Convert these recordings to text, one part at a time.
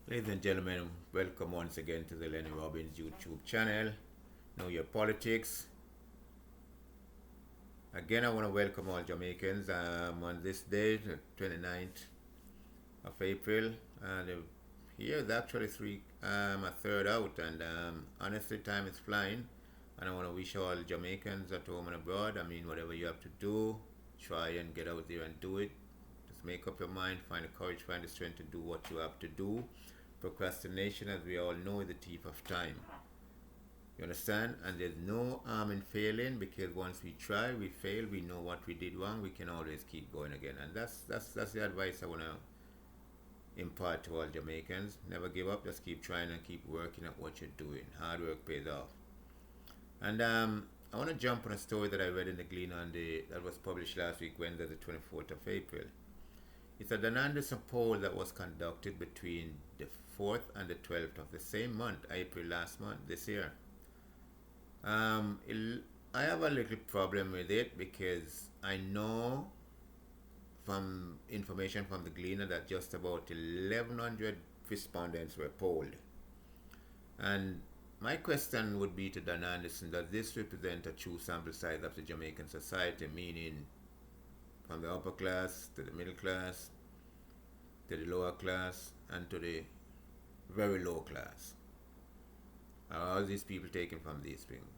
Ladies and gentlemen, welcome once again to the Lenny Robbins YouTube channel. Know Your Politics. Again, I want to welcome all Jamaicans on this day, the 29th of April. And here is actually a third out, and honestly, time is flying. And I want to wish all Jamaicans at home and abroad. I mean, whatever you have to do, try and get out there and do it. Just make up your mind, find the courage, find the strength to do what you have to do. Procrastination, as we all know, is the thief of time. You understand? And there's no harm in failing, because once we try, we fail, we know what we did wrong, we can always keep going again. And that's the advice I want to impart to all Jamaicans. Never give up, just keep trying and keep working at what you're doing. Hard work pays off. And I want to jump on a story that I read in the Gleaner that was published last week, Wednesday, the 24th of April. It's an Anderson poll that was conducted between the 4th and the 12th of the same month, April last month, this year. I have a little problem with it because I know from information from the Gleaner that just about 1,100 respondents were polled. And my question would be to Don Anderson, does this represent a true sample size of the Jamaican society, meaning from the upper class to the middle class, to the lower class, and to the very low class? Are all these people taken from these things?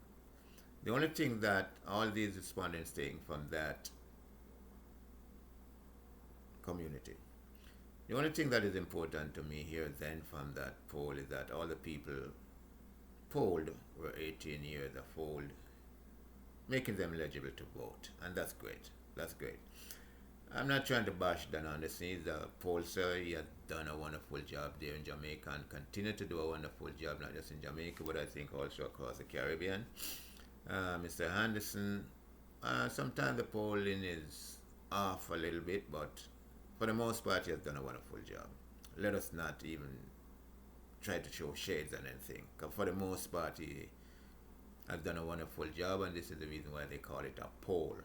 The only thing that all these respondents taken from that community, the only thing that is important to me here then from that poll is that all the people polled were 18 years of old, making them eligible to vote, and that's great. That's great. I'm not trying to bash Dan Anderson. He's a pollster. He has done a wonderful job there in Jamaica and continue to do a wonderful job, not just in Jamaica, but I think also across the Caribbean. Mr. Anderson, sometimes the polling is off a little bit, but for the most part, he has done a wonderful job. Let us not even try to show shades on anything, because for the most part, he has done a wonderful job, and this is the reason why they call it a poll.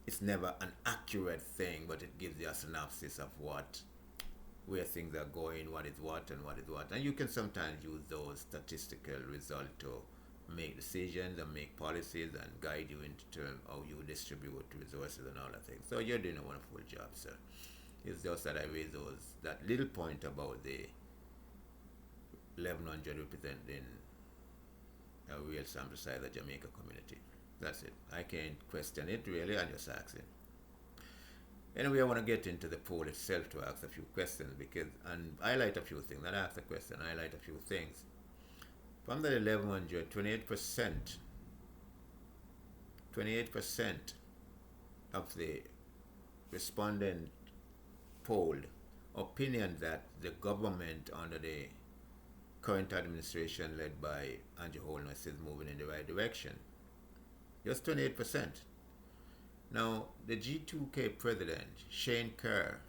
It's never an accurate thing, but it gives you a synopsis of where things are going, what is what and what is what. And you can sometimes use those statistical results to make decisions and make policies and guide you into terms how you distribute resources and all that things. So you're doing a wonderful job, sir. It's just that I raised that little point about the 1,100 representing a real sample size of the Jamaica community. That's it. I can't question it really, I'm just asking. Anyway, I want to get into the poll itself to ask a few questions and highlight a few things. Not ask a question, highlight a few things. From the 1,100, 28% of the respondent polled opinion that the government under the current administration led by Andrew Holness is moving in the right direction. Just 28%. Now, the G2K president, Shane Kerr,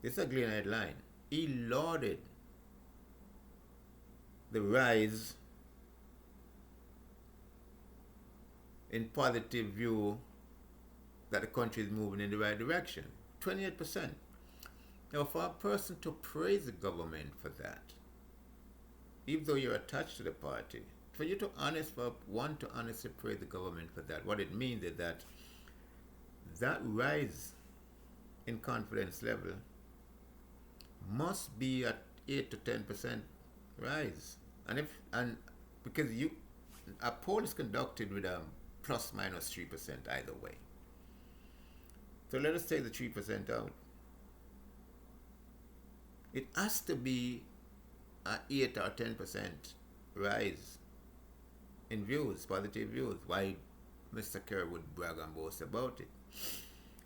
this is a Gleaner headline, he lauded the rise in positive view that the country is moving in the right direction. 28%. Now, for a person to praise the government for that, even though you're attached to the party, for you to want to honestly praise the government for that, what it means is that rise in confidence level must be at 8 to 10% rise. And because a poll is conducted with a plus minus 3% either way. So let us take the 3% out. It has to be an 8 or 10% rise in views, positive views. Why Mr. Kerr would brag and boast about it?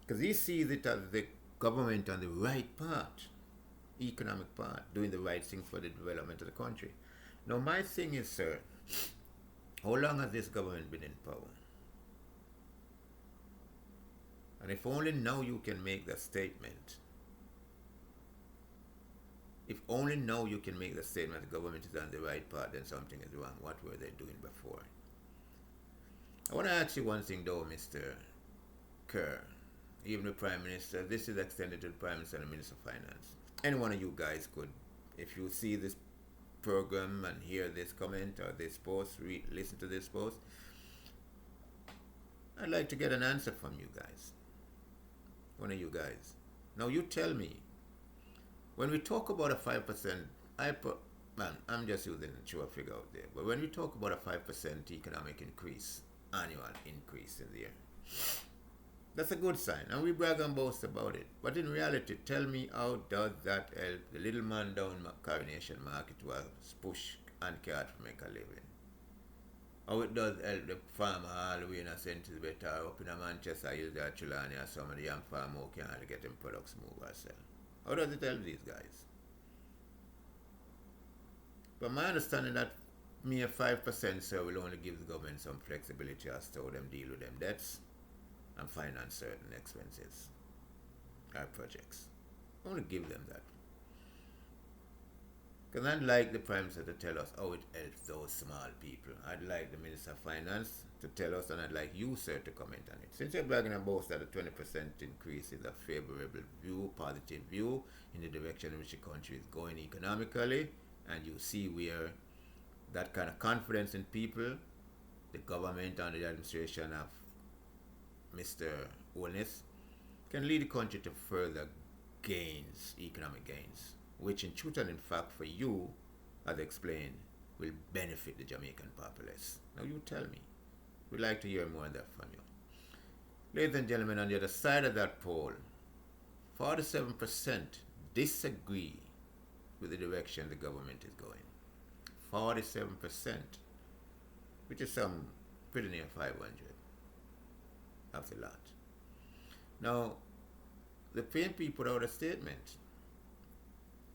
Because he sees it as the government on the right path, economic path, doing the right thing for the development of the country. Now, my thing is, sir, how long has this government been in power? And if only now you can make that statement. If only now you can make the statement the government is on the right path, then something is wrong. What were they doing before? I want to ask you one thing though, Mr. Kerr. even the Prime Minister. This is extended to the Prime Minister and the Minister of Finance. Any one of you guys could, if you see this program and hear this comment or this post, listen to this post, I'd like to get an answer from you guys. One of you guys. Now you tell me, when we talk about a 5%, I'm just using a short figure out there, but when we talk about a 5% economic increase, annual increase in the year, that's a good sign, and we brag and boast about it. But in reality, tell me, how does that help the little man down Coronation Market who has push and card to make a living? How it does help the farmer all the way in a St. Better up in a Manchester, Hills or Trelawney or some of the young farmer who can hardly get them products moved or sell. How does it help these guys? But my understanding that mere 5%, sir, will only give the government some flexibility as to how them deal with them debts and finance certain expenses or projects. Only give them that. Because I'd like the Prime Minister to tell us how it helps those small people. I'd like the Minister of Finance to tell us, and I'd like you, sir, to comment on it. Since you're bragging and boasting that a 20% increase is a favorable view, positive view in the direction in which the country is going economically, and you see where that kind of confidence in people, the government and the administration of Mr. Holness, can lead the country to further gains, economic gains, which in truth and in fact for you, as explained, will benefit the Jamaican populace. Now you tell me. We'd like to hear more on that from you. Ladies and gentlemen, on the other side of that poll, 47% disagree with the direction the government is going. 47%, which is some pretty near 500. That's a lot. Now, the PNP put out a statement.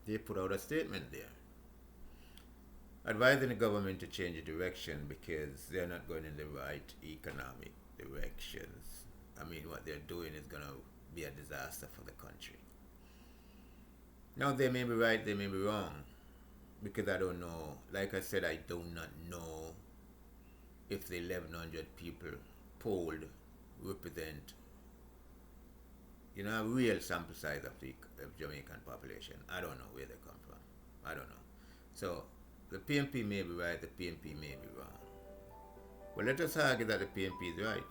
They put out a statement there advising the government to change the direction because they're not going in the right economic directions. I mean, what they're doing is going to be a disaster for the country. Now, they may be right, they may be wrong, because I don't know. Like I said, I do not know if the 1,100 people polled represent, a real sample size of the Jamaican population. I don't know where they come from. I don't know. So, the PNP may be right, the PNP may be wrong. Well, let us argue that the PNP is right.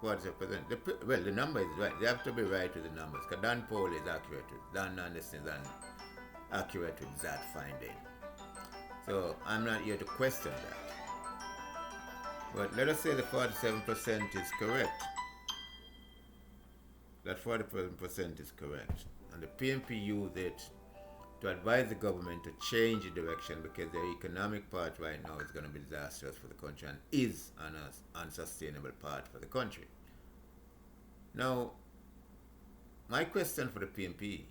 What's the percent? Well, the number is right. They have to be right with the numbers. Because Dan poll is accurate with, Dan Anderson is accurate with that finding. So, I'm not here to question that. But let us say the 47% is correct. That 47% is correct. And the PNP used it to advise the government to change the direction because the economic part right now is going to be disastrous for the country and is an unsustainable part for the country. Now, my question for the PNP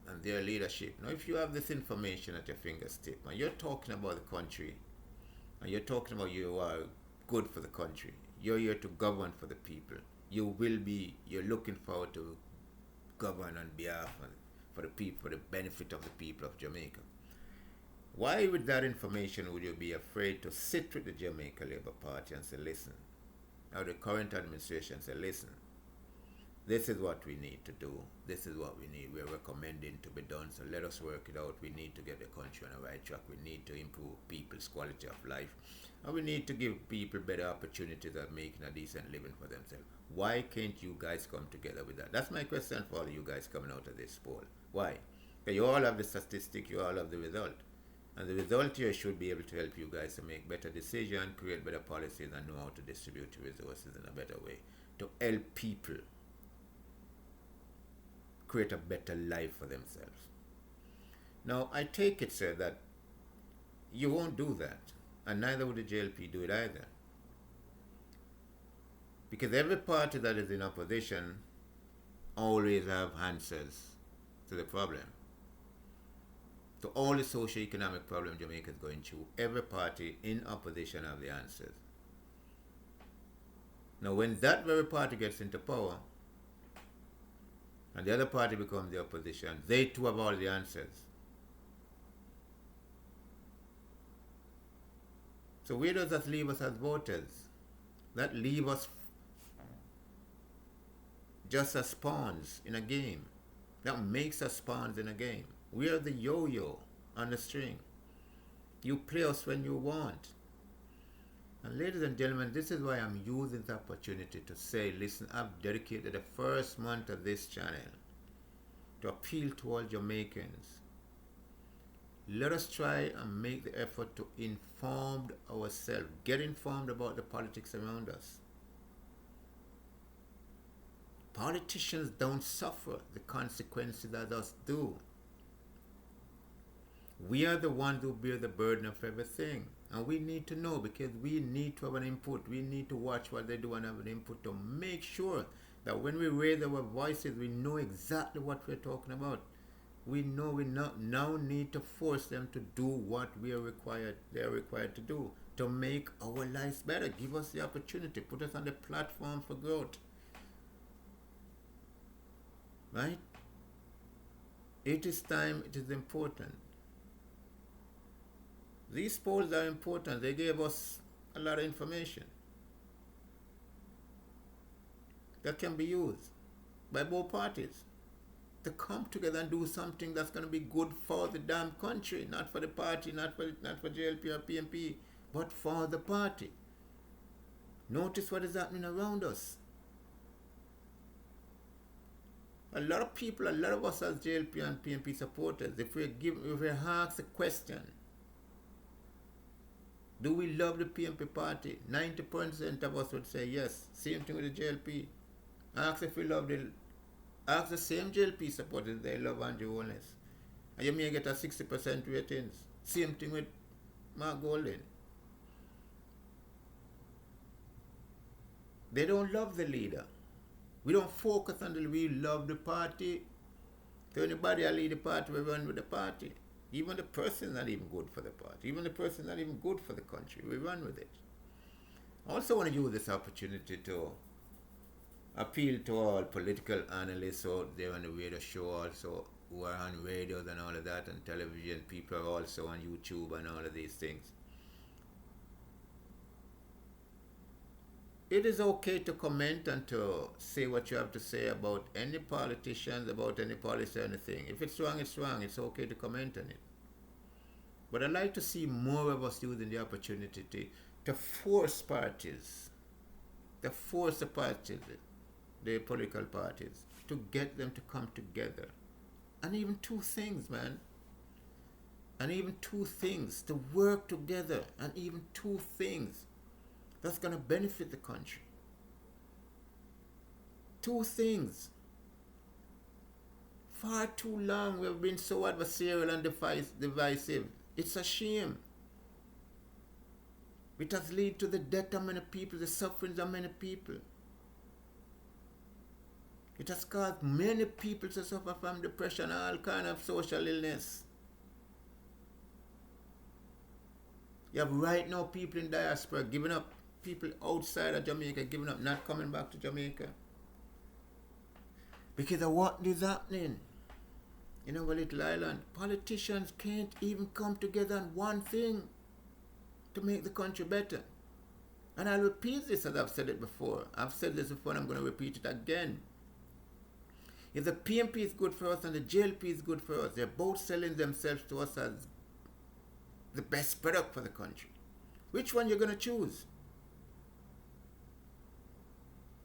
and their leadership, now if you have this information at your fingertip and you're talking about the country and you're talking about you are good for the country, you're here to govern for the people, you're looking forward to govern on behalf of for the people, for the benefit of the people of Jamaica. Why with that information would you be afraid to sit with the Jamaica Labour Party and say, listen, now the current administration say, listen, this is what we need to do, this is what we need, we're recommending to be done, so let us work it out. We need to get the country on the right track, we need to improve people's quality of life, and we need to give people better opportunities of making a decent living for themselves. Why can't you guys come together with that? That's my question for all you guys coming out of this poll. Why? Because you all have the statistic, you all have the result. And the result here should be able to help you guys to make better decisions, create better policies, and know how to distribute resources in a better way to help people create a better life for themselves. Now, I take it, sir, that you won't do that, and neither would the JLP do it either. Because every party that is in opposition always have answers to the problem. To all the socio-economic problem Jamaica is going through, every party in opposition have the answers. Now, when that very party gets into power, and the other party becomes the opposition, they too have all the answers. So where does that leave us as voters? That leave us just as pawns in a game. That makes us pawns in a game. We are the yo-yo on the string. You play us when you want. And ladies and gentlemen, this is why I'm using the opportunity to say, listen, I've dedicated the first month of this channel to appeal to all Jamaicans. Let us try and make the effort to inform ourselves, get informed about the politics around us. Politicians don't suffer the consequences that us do. We are the ones who bear the burden of everything. And we need to know, because we need to have an input. We need to watch what they do and have an input to make sure that when we raise our voices, we know exactly what we're talking about. We know we now need to force them to do what they're required to do to make our lives better. Give us the opportunity. Put us on the platform for growth. Right? It is time. It is important. These polls are important. They gave us a lot of information that can be used by both parties to come together and do something that's going to be good for the damn country, not for the party, not for JLP or PMP, but for the party. Notice what is happening around us. A lot of people, a lot of us as JLP and PMP supporters, if we ask a question, do we love the PMP party? 90% of us would say yes. Same thing with the JLP. Ask if we love ask the same JLP supporters they love Andrew Holness. And you may get a 60% ratings. Same thing with Mark Golden. They don't love the leader. We don't focus on we love the party. So anybody that lead the party, we run with the party. Even the person not even good for the party. Even the person not even good for the country. We run with it. I also want to use this opportunity to appeal to all political analysts out there on the radio show, also who are on radios and all of that, and television. People are also on YouTube and all of these things. It is okay to comment and to say what you have to say about any politicians, about any policy or anything. If it's wrong, it's wrong. It's okay to comment on it. But I'd like to see more of us using the opportunity to force parties, to force the parties, the political parties, to get them to come together. And even two things, man. And even two things, to work together. And even two things that's going to benefit the country. Two things. Far too long we've been so adversarial and divisive. It's a shame. It has led to the death of many people, the sufferings of many people. It has caused many people to suffer from depression and all kind of social illness. You have right now people in diaspora giving up, people outside of Jamaica giving up, not coming back to Jamaica. Because of what is happening in our little island. Politicians can't even come together on one thing to make the country better. And I'll repeat this as I've said it before. I've said this before and I'm going to repeat it again. If the PMP is good for us and the JLP is good for us, they're both selling themselves to us as the best product for the country. Which one you're going to choose?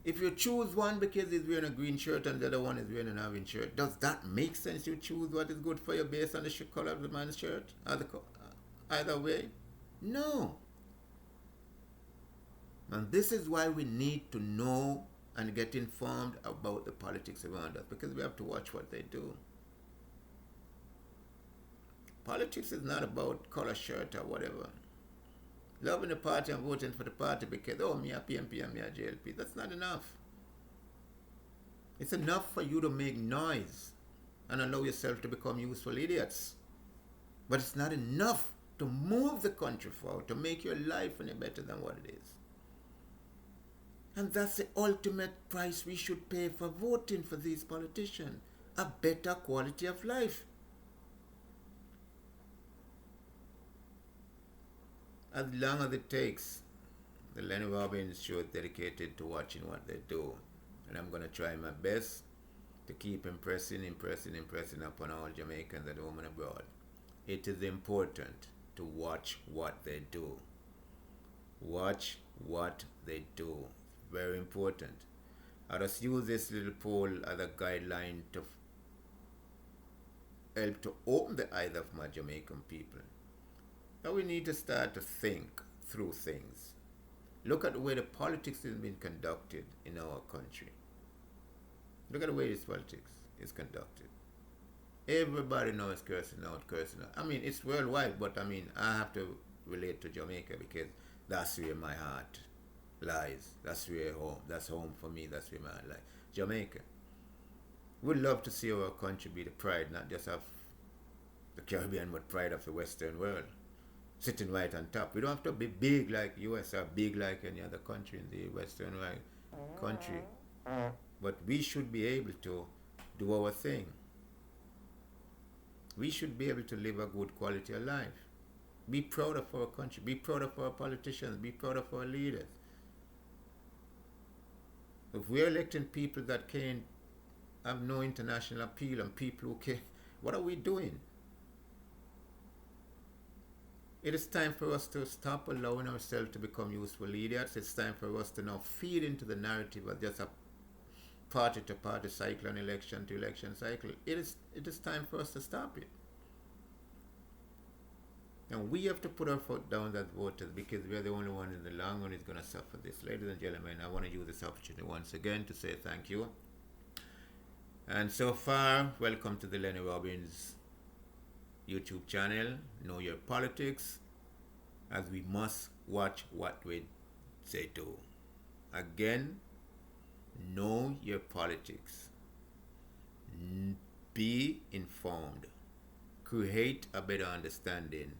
If you choose one because he's wearing a green shirt and the other one is wearing an orange shirt, does that make sense? You choose what is good for you based on the color of the man's shirt? Either way? No. And this is why we need to know and get informed about the politics around us, because we have to watch what they do. Politics is not about color shirt or whatever. Loving the party and voting for the party because, oh, me a PMP and me a JLP. That's not enough. It's enough for you to make noise and allow yourself to become useful idiots. But it's not enough to move the country forward, to make your life any better than what it is. And that's the ultimate price we should pay for voting for these politicians. A better quality of life. As long as it takes, the Lennie Robbins show is dedicated to watching what they do. And I'm going to try my best to keep impressing upon all Jamaicans at home and abroad. It is important to watch what they do. Watch what they do. Very important. I'll just use this little poll as a guideline to help to open the eyes of my Jamaican people. Now we need to start to think through things. Look at the way the politics is being conducted in our country. Look at the way this politics is conducted. Everybody now is cursing out. I mean, it's worldwide, but I mean, I have to relate to Jamaica because that's where my heart lies. That's where home. That's home for me. That's where my heart lies. Jamaica. We'd love to see our country be the pride, not just of the Caribbean, but pride of the Western world. Sitting right on top. We don't have to be big like US or big like any other country in the Western country. But we should be able to do our thing. We should be able to live a good quality of life. Be proud of our country. Be proud of our politicians. Be proud of our leaders. If we're electing people that can't have no international appeal and people who can't, what are we doing? It is time for us to stop allowing ourselves to become useful idiots. It's time for us to now feed into the narrative of just a party-to-party cycle and election-to-election cycle. It is time for us to stop it. And we have to put our foot down as voters because we are the only one in the long run is going to suffer this. Ladies and gentlemen, I want to use this opportunity once again to say thank you. And so far, welcome to the Lenny Robbins YouTube channel, Know Your Politics, as we must watch what we say do. Again, know your politics. Be informed. Create a better understanding.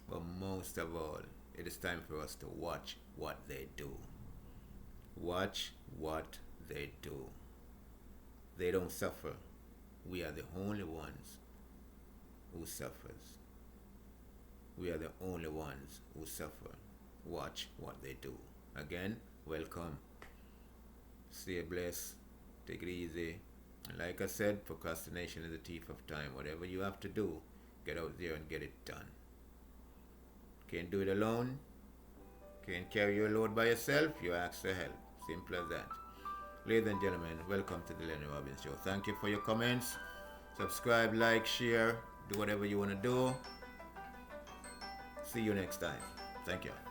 But most of all, it is time for us to watch what they do. Watch what they do. They don't suffer. We are the only ones who suffers. We are the only ones who suffer. Watch what they do. Again, welcome. Stay blessed. Take it easy. And like I said, procrastination is the thief of time. Whatever you have to do, get out there and get it done. Can't do it alone. Can't carry your load by yourself. You ask for help. Simple as that. Ladies and gentlemen, welcome to the Lenny Robbins Show. Thank you for your comments. Subscribe, like, share. Do whatever you want to do. See you next time. Thank you.